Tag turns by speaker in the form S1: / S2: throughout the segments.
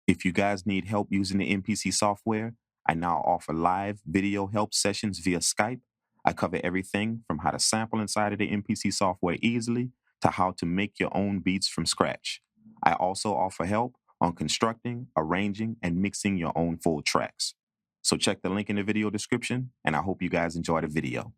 S1: If you guys need help using the MPC software, I now offer live video help sessions via Skype. I cover everything from how to sample inside of the MPC software easily to how to make your own beats from scratch. I also offer help on constructing, arranging, and mixing your own full tracks. So check the link in the video description, and I hope you guys enjoy the video.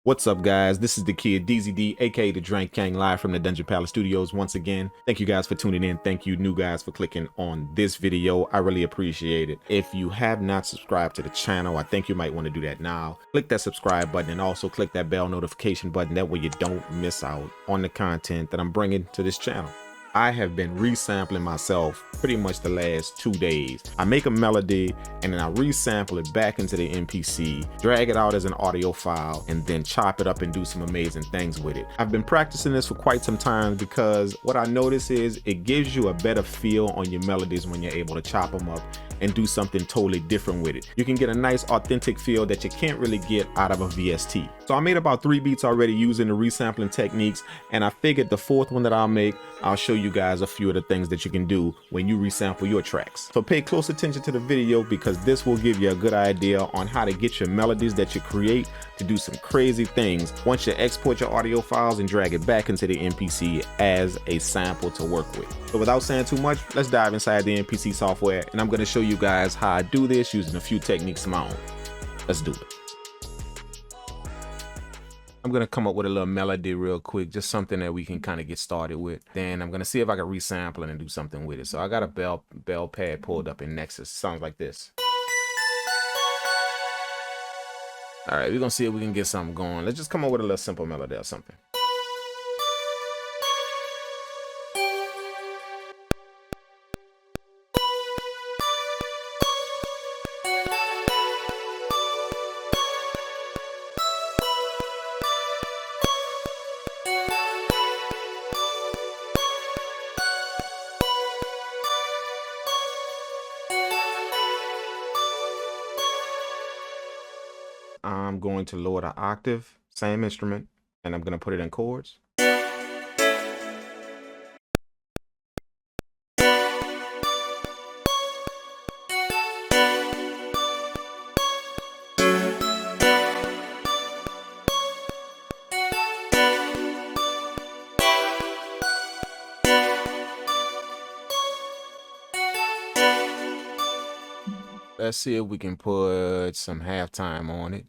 S2: What's up, guys? This is the kid DZD, aka the Drank Kang, live from the Dungeon Palace Studios once again. Thank you guys for tuning in. Thank you new guys for clicking on this video. I really appreciate it. If you have not subscribed to the channel, I think you might want to do that now. Click that subscribe button and also click that bell notification button. That way you don't miss out on the content that I'm bringing to this channel. I have been resampling myself pretty much the last 2 days. I make a melody and then I resample it back into the MPC, drag it out as an audio file, and then chop it up and do some amazing things with it. I've been practicing this for quite some time because what I notice is it gives you a better feel on your melodies when you're able to chop them up and do something totally different with it. You can get a nice authentic feel that you can't really get out of a VST. So I made about 3 beats already using the resampling techniques, and I figured the 4th one that I'll make, I'll show you guys a few of the things that you can do when you resample your tracks. So pay close attention to the video because this will give you a good idea on how to get your melodies that you create to do some crazy things once you export your audio files and drag it back into the MPC as a sample to work with. So without saying too much, let's dive inside the MPC software, and I'm going to show you guys how I do this using a few techniques of my own. Let's do it. I'm going to come up with a little melody real quick, just something that we can kind of get started with. Then I'm going to see if I can resample it and do something with it. So I got a bell pad pulled up in Nexus. Sounds like this. All right, we're going to see if we can get something going. Let's just come up with a little simple melody or something. I'm going to lower the octave, same instrument, and I'm going to put it in chords. Let's see if we can put some halftime on it.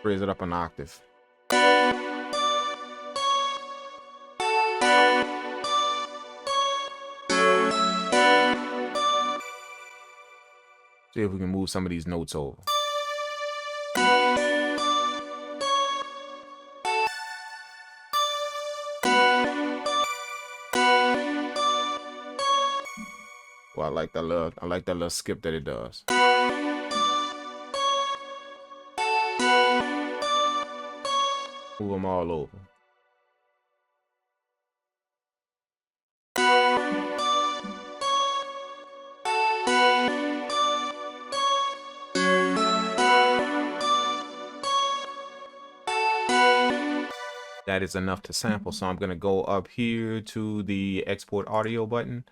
S2: Raise it up an octave. See if we can move some of these notes over. Well, I like that little skip that it does. Move them all over. That is enough to sample. So I'm going to go up here to the export audio button.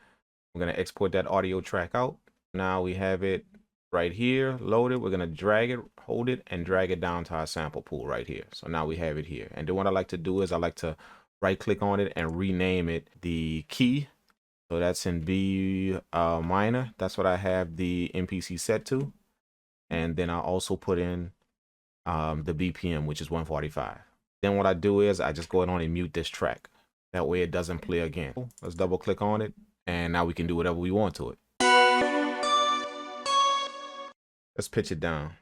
S2: I'm going to export that audio track out. Now we have it right here loaded. We're going to drag it, hold it, and drag it down to our sample pool right here. So now we have it here. And then what I like to do is I like to right click on it and rename it the key. So that's in B minor. That's what I have the MPC set to. And then I'll also put in the BPM, which is 145. Then what I do is I just go ahead on and mute this track. That way it doesn't play again. Let's double click on it. And now we can do whatever we want to it. Let's pitch it down.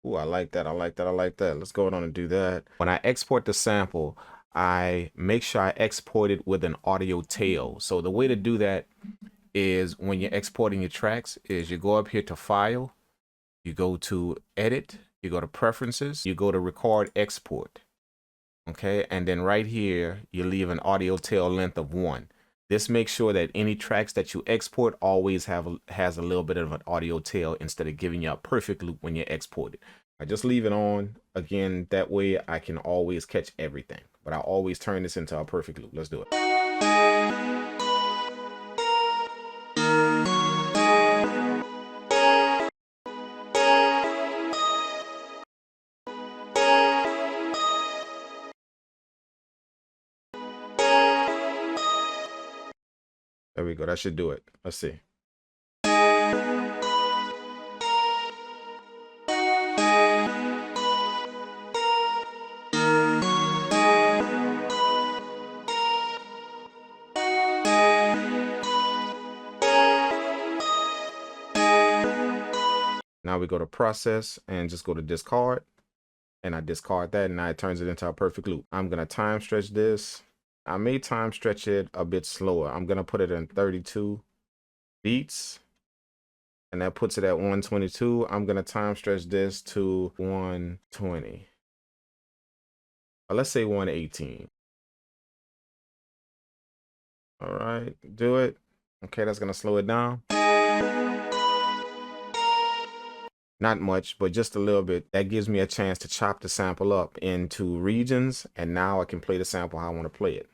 S2: Ooh, I like that. I like that. I like that. Let's go on and do that. When I export the sample, I make sure I export it with an audio tail. So the way to do that is when you're exporting your tracks is you go up here to File, you go to edit, you go to preferences, you go to record export. Okay, and then right here, you leave an audio tail length of 1. This makes sure that any tracks that you export always has a little bit of an audio tail instead of giving you a perfect loop when you export it. I just leave it on again. That way I can always catch everything, but I always turn this into a perfect loop. Let's do it. There we go. That should do it. Let's see. Now we go to process and just go to discard, and I discard that, and now it turns it into a perfect loop. I'm going to time stretch this. I may time stretch it a bit slower. I'm going to put it in 32 beats, and that puts it at 122. I'm going to time stretch this to 120. Or let's say 118. All right, do it. Okay, that's going to slow it down. Not much, but just a little bit. That gives me a chance to chop the sample up into regions, and now I can play the sample how I want to play it.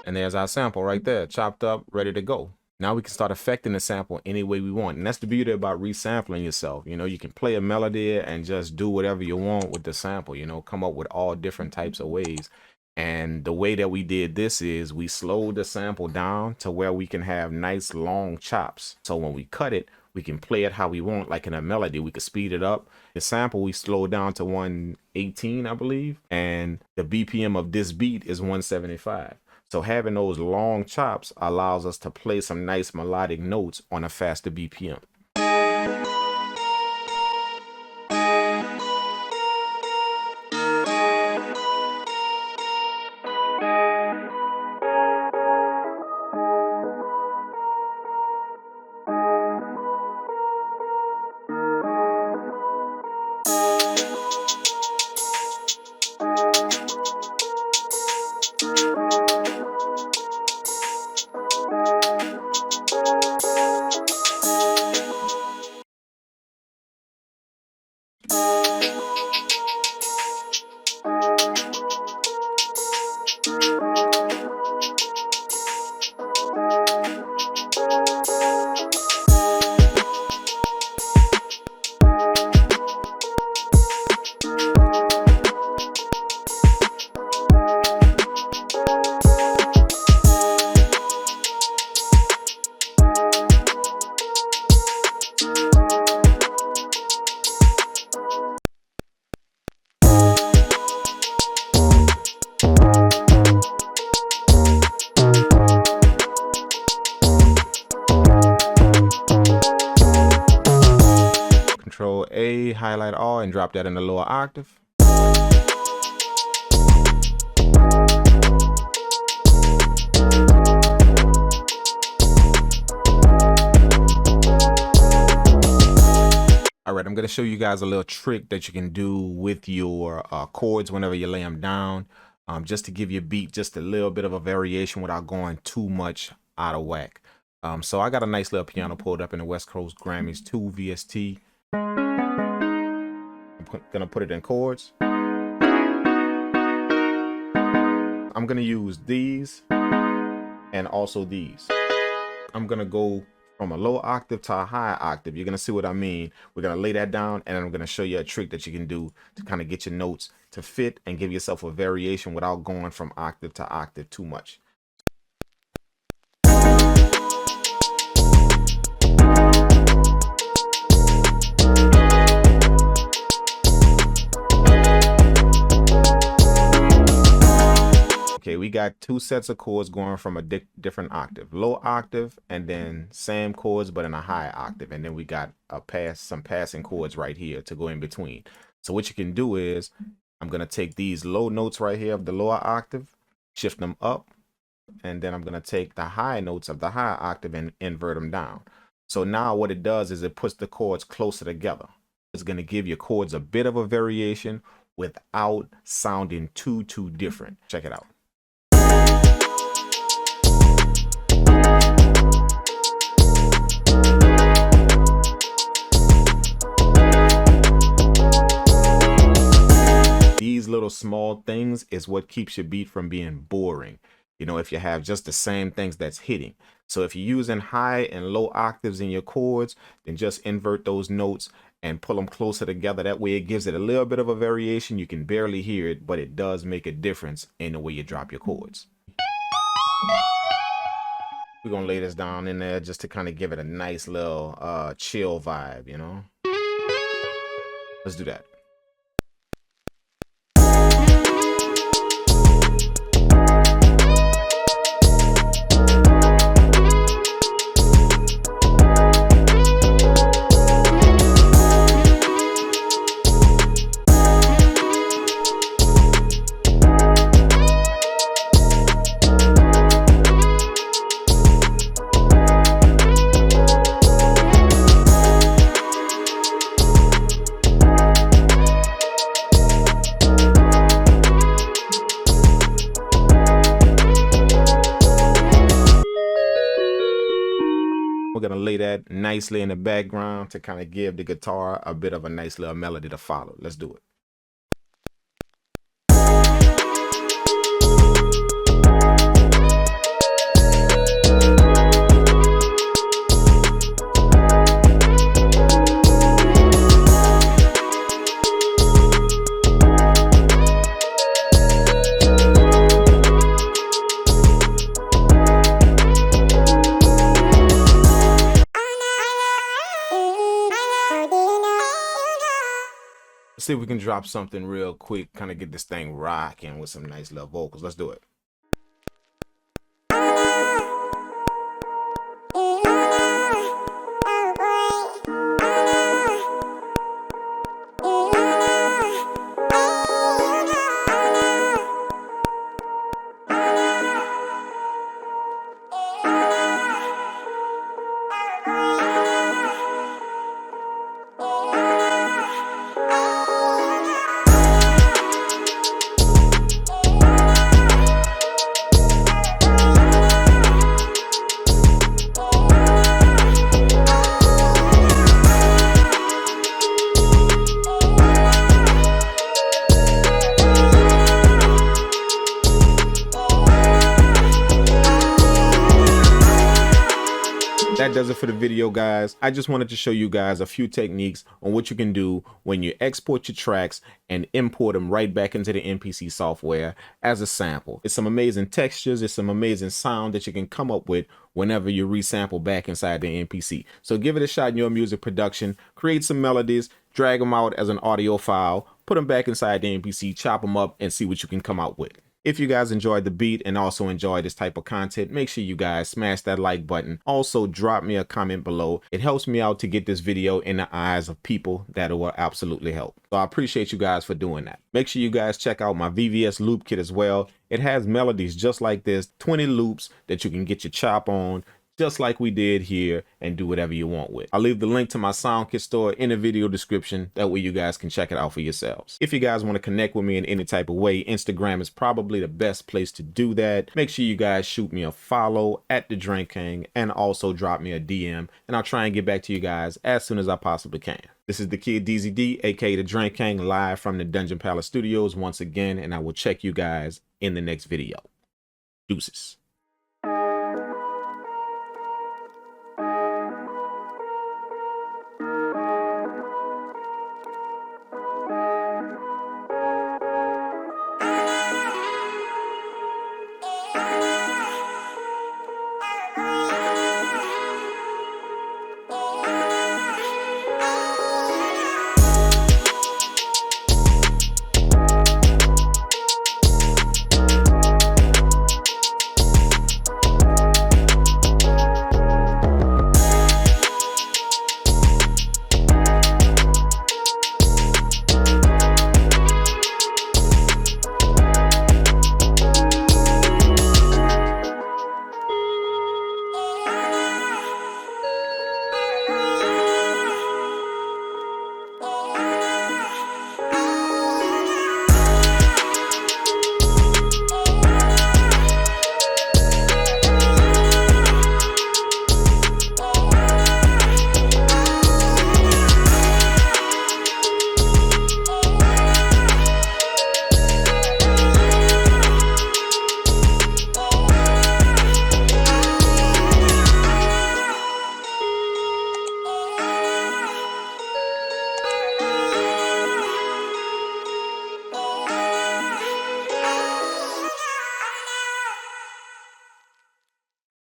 S2: And there's our sample right there, chopped up, ready to go. Now we can start affecting the sample any way we want. And that's the beauty about resampling yourself. You know, you can play a melody and just do whatever you want with the sample, you know, come up with all different types of ways. And the way that we did this is we slowed the sample down to where we can have nice long chops. So when we cut it, we can play it how we want, like in a melody. We could speed it up. The sample we slowed down to 118, I believe. And the BPM of this beat is 175. So having those long chops allows us to play some nice melodic notes on a faster BPM. Control A, highlight all, and drop that in the lower octave. All right, I'm going to show you guys a little trick that you can do with your chords whenever you lay them down, just to give your beat just a little bit of a variation without going too much out of whack. So I got a nice little piano pulled up in the West Coast Grammys 2 VST. I'm gonna put it in chords. I'm gonna use these and also these. I'm gonna go from a low octave to a high octave. You're gonna see what I mean. We're gonna lay that down, and I'm gonna show you a trick that you can do to kind of get your notes to fit and give yourself a variation without going from octave to octave too much. we got two sets of chords going from a different octave, low octave, and then same chords but in a high octave, and then we got some passing chords right here to go in between. So what you can do is, I'm gonna take these low notes right here of the lower octave, shift them up, and then I'm gonna take the high notes of the higher octave and invert them down. So now what it does is it puts the chords closer together. It's gonna give your chords a bit of a variation without sounding too different. Check it out. These little small things is what keeps your beat from being boring. You know, if you have just the same things that's hitting. So if you're using high and low octaves in your chords, then just invert those notes and pull them closer together. That way it gives it a little bit of a variation. You can barely hear it, but it does make a difference in the way you drop your chords. We're gonna lay this down in there just to kind of give it a nice little chill vibe, you know? Let's do that. We're gonna lay that nicely in the background to kind of give the guitar a bit of a nice little melody to follow. Let's do it. See if we can drop something real quick, kind of get this thing rocking with some nice little vocals. Let's do it. That does it for the video, guys. I just wanted to show you guys a few techniques on what you can do when you export your tracks and import them right back into the MPC software as a sample. It's some amazing textures, it's some amazing sound that you can come up with whenever you resample back inside the MPC. So give it a shot in your music production, create some melodies, drag them out as an audio file, put them back inside the MPC, chop them up, and see what you can come out with. If you guys enjoyed the beat and also enjoy this type of content, make sure you guys smash that like button. Also, drop me a comment below. It helps me out to get this video in the eyes of people that it will absolutely help. So I appreciate you guys for doing that. Make sure you guys check out my VVS loop kit as well. It has melodies just like this, 20 loops that you can get your chop on, just like we did here, and do whatever you want with. I'll leave the link to my sound kit store in the video description. That way you guys can check it out for yourselves. If you guys want to connect with me in any type of way, Instagram is probably the best place to do that. Make sure you guys shoot me a follow at the Drink Kang and also drop me a DM, and I'll try and get back to you guys as soon as I possibly can. This is the Kid DZD, aka the Drink Kang, live from the Dungeon Palace Studios once again, and I will check you guys in the next video. Deuces.